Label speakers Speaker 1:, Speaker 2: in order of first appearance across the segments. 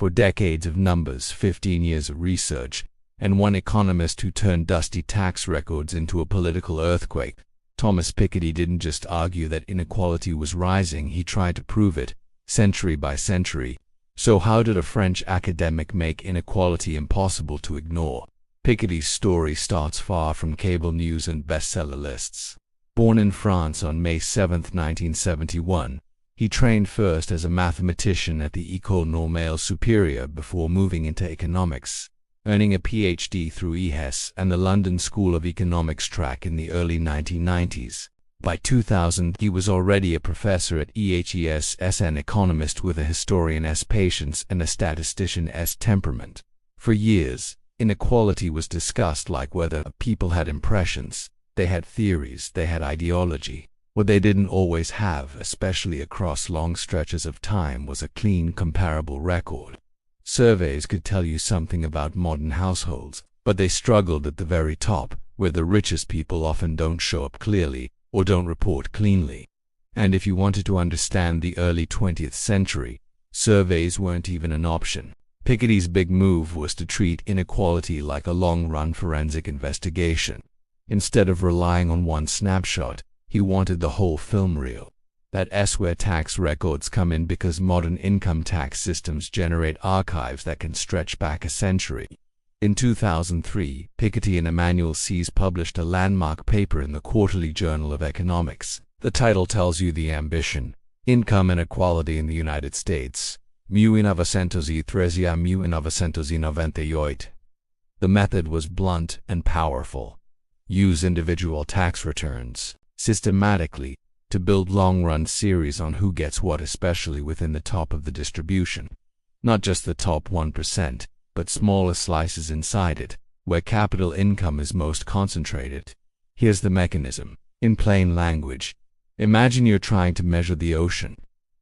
Speaker 1: For decades of numbers, 15 years of research, and one economist who turned dusty tax records into a political earthquake, Thomas Piketty didn't just argue that inequality was rising, he tried to prove it, century by century. So how did a French academic make inequality impossible to ignore? Piketty's story starts far from cable news and bestseller lists. Born in France on May 7, 1971, he trained first as a mathematician at the École Normale Supérieure before moving into economics, earning a PhD through EHES and the London School of Economics track in the early 1990s. By 2000, he was already a professor at EHES, an economist with a historian's patience and a statistician's temperament. For years, inequality was discussed like whether people had impressions, they had theories, they had ideology. What they didn't always have, especially across long stretches of time, was a clean, comparable record. Surveys could tell you something about modern households, but they struggled at the very top, where the richest people often don't show up clearly or don't report cleanly. And if you wanted to understand the early 20th century, surveys weren't even an option. Piketty's big move was to treat inequality like a long-run forensic investigation. Instead of relying on one snapshot, he wanted the whole film reel. That's where tax records come in, because modern income tax systems generate archives that can stretch back a century. In 2003, Piketty and Emmanuel Sees published a landmark paper in the Quarterly Journal of Economics. The title tells you the ambition: Income Inequality in the United States, 1913 a 1998. The method was blunt and powerful. Use individual tax returns systematically to build long-run series on who gets what, especially within the top of the distribution. Not just the top 1%, but smaller slices inside it, where capital income is most concentrated. Here's the mechanism. In plain language, imagine you're trying to measure the ocean.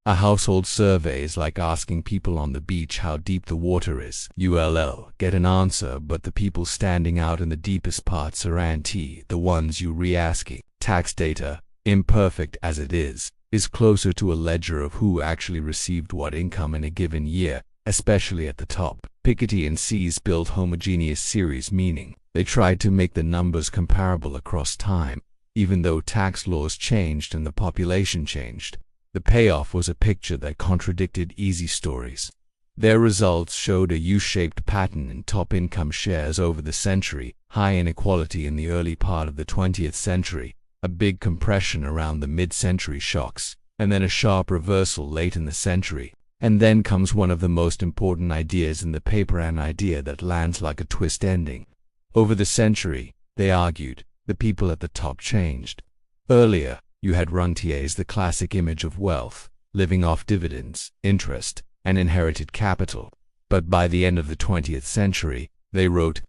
Speaker 1: A household survey is like asking people on the beach how deep the water is. You'll get an answer, but the people standing out in the deepest parts aren't the ones you re-asking. Tax data, imperfect as it is closer to a ledger of who actually received what income in a given year, especially at the top. Piketty and Sees built homogeneous series, meaning they tried to make the numbers comparable across time, even though tax laws changed and the population changed. The payoff was a picture that contradicted easy stories. Their results showed a U-shaped pattern in top income shares over the century, high inequality in the early part of the 20th century, a big compression around the mid-century shocks, and then a sharp reversal late in the century. And then comes one of the most important ideas in the paper, an idea that lands like a twist ending. Over the century, they argued, the people at the top changed. Earlier, you had rentiers, the classic image of wealth, living off dividends, interest, and inherited capital. But by the end of the 20th century, they wrote,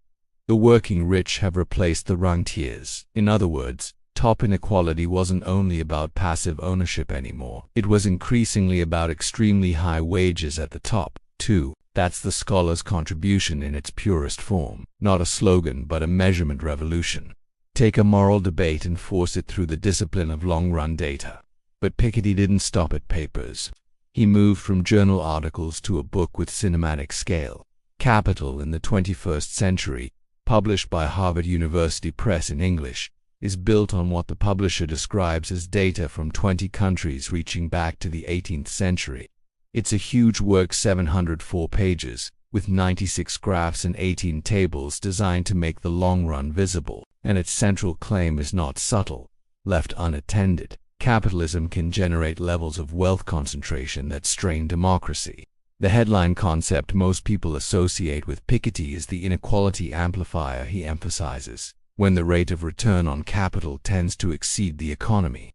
Speaker 1: the working rich have replaced the rentiers. In other words, top inequality wasn't only about passive ownership anymore. It was increasingly about extremely high wages at the top, too. That's the scholar's contribution in its purest form. Not a slogan, but a measurement revolution. Take a moral debate and force it through the discipline of long-run data. But Piketty didn't stop at papers. He moved from journal articles to a book with cinematic scale. Capital in the 21st Century, published by Harvard University Press in English, is built on what the publisher describes as data from 20 countries reaching back to the 18th century. It's a huge work, 704 pages, with 96 graphs and 18 tables designed to make the long run visible. And its central claim is not subtle. Left unattended, capitalism can generate levels of wealth concentration that strain democracy. The headline concept most people associate with Piketty is the inequality amplifier he emphasizes, when the rate of return on capital tends to exceed the economy's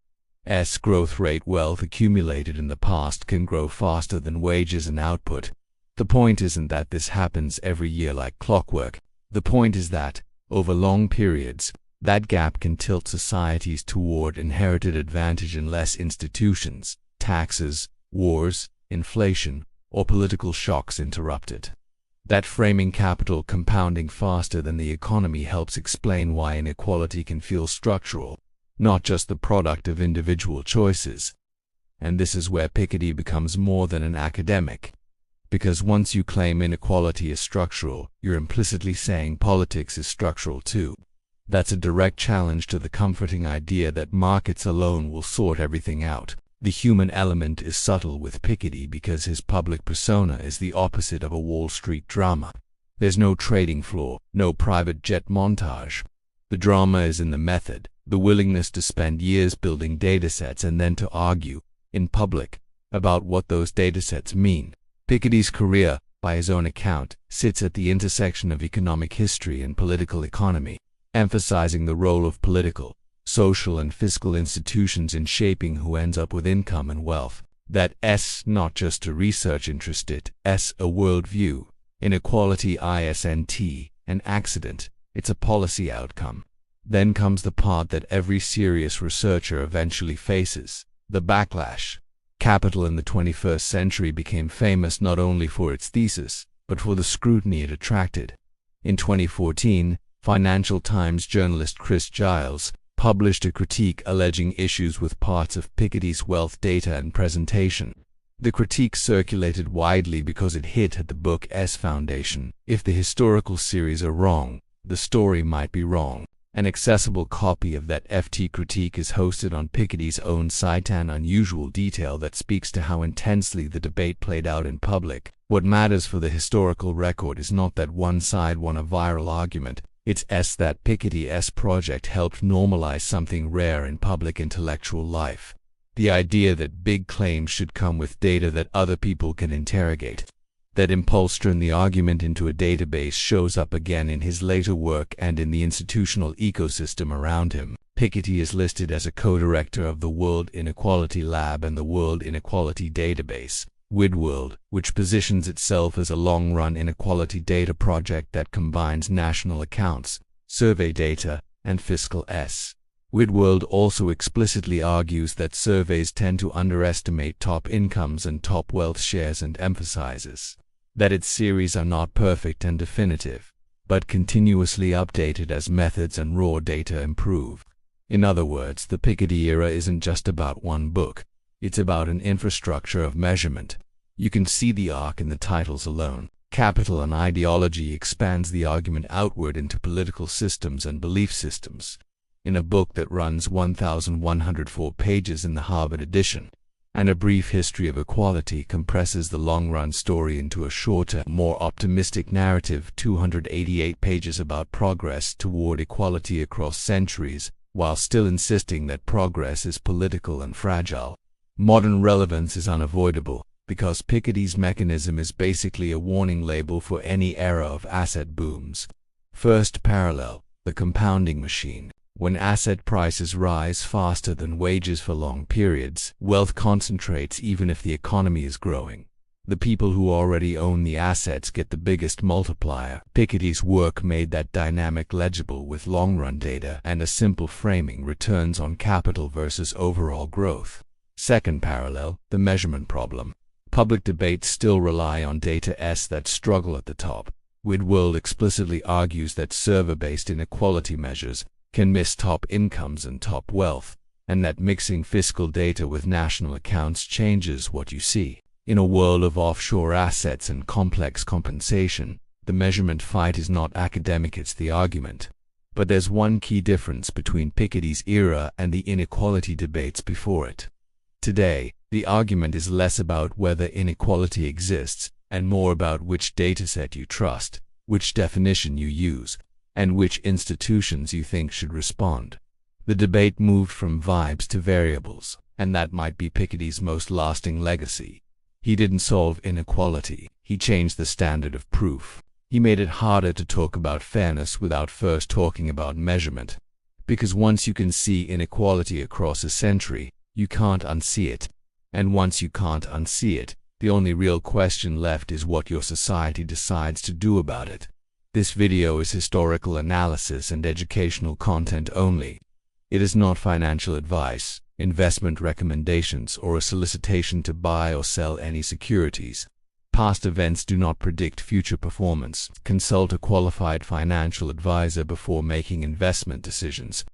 Speaker 1: growth rate. Wealth accumulated in the past can grow faster than wages and output. The point isn't that this happens every year like clockwork. The point is that, over long periods, that gap can tilt societies toward inherited advantage unless institutions, taxes, wars, inflation, or political shocks interrupt it. That framing capital compounding faster than the economy helps explain why inequality can feel structural, not just the product of individual choices. And this is where Piketty becomes more than an academic. Because once you claim inequality is structural, you're implicitly saying politics is structural too. That's a direct challenge to the comforting idea that markets alone will sort everything out. The human element is subtle with Piketty because his public persona is the opposite of a Wall Street drama. There's no trading floor, no private jet montage. The drama is in the method, the willingness to spend years building datasets and then to argue, in public, about what those datasets mean. Piketty's career, by his own account, sits at the intersection of economic history and political economy, emphasizing the role of political, social and fiscal institutions in shaping who ends up with income and wealth. That's not just a research interest, it's a worldview. Inequality isn't an accident, it's a policy outcome. Then comes the part that every serious researcher eventually faces, the backlash. Capital in the 21st century became famous not only for its thesis, but for the scrutiny it attracted. In 2014, Financial Times journalist Chris Giles published a critique alleging issues with parts of Piketty's wealth data and presentation. The critique circulated widely because it hit at the book's foundation. If the historical series are wrong, the story might be wrong. An accessible copy of that FT critique is hosted on Piketty's own site, an unusual detail that speaks to how intensely the debate played out in public. What matters for the historical record is not that one side won a viral argument, it's that Piketty's project helped normalize something rare in public intellectual life. The idea that big claims should come with data that other people can interrogate. That impulse turned the argument into a database shows up again in his later work and in the institutional ecosystem around him. Piketty is listed as a co-director of the World Inequality Lab and the World Inequality Database, WIDWorld, which positions itself as a long-run inequality data project that combines national accounts, survey data, and fiscal S. WIDWorld also explicitly argues that surveys tend to underestimate top incomes and top wealth shares and emphasizes that its series are not perfect and definitive, but continuously updated as methods and raw data improve. In other words, the Piketty era isn't just about one book, it's about an infrastructure of measurement. You can see the arc in the titles alone. Capital and Ideology expands the argument outward into political systems and belief systems. In a book that runs 1,104 pages in the Harvard edition, and A Brief History of Equality compresses the long-run story into a shorter, more optimistic narrative, 288 pages about progress toward equality across centuries, while still insisting that progress is political and fragile. Modern relevance is unavoidable, because Piketty's mechanism is basically a warning label for any era of asset booms. First parallel, the compounding machine. When asset prices rise faster than wages for long periods, wealth concentrates even if the economy is growing. The people who already own the assets get the biggest multiplier. Piketty's work made that dynamic legible with long-run data and a simple framing: returns on capital versus overall growth. Second parallel, the measurement problem. Public debates still rely on data that struggle at the top. WIDWorld explicitly argues that server-based inequality measures can miss top incomes and top wealth, and that mixing fiscal data with national accounts changes what you see. In a world of offshore assets and complex compensation, the measurement fight is not academic, it's the argument. But there's one key difference between Piketty's era and the inequality debates before it. Today, the argument is less about whether inequality exists, and more about which dataset you trust, which definition you use, and which institutions you think should respond. The debate moved from vibes to variables, and that might be Piketty's most lasting legacy. He didn't solve inequality, he changed the standard of proof. He made it harder to talk about fairness without first talking about measurement. Because once you can see inequality across a century, you can't unsee it. And once you can't unsee it, the only real question left is what your society decides to do about it. This video is historical analysis and educational content only. It is not financial advice, investment recommendations, or a solicitation to buy or sell any securities. Past events do not predict future performance. Consult a qualified financial advisor before making investment decisions.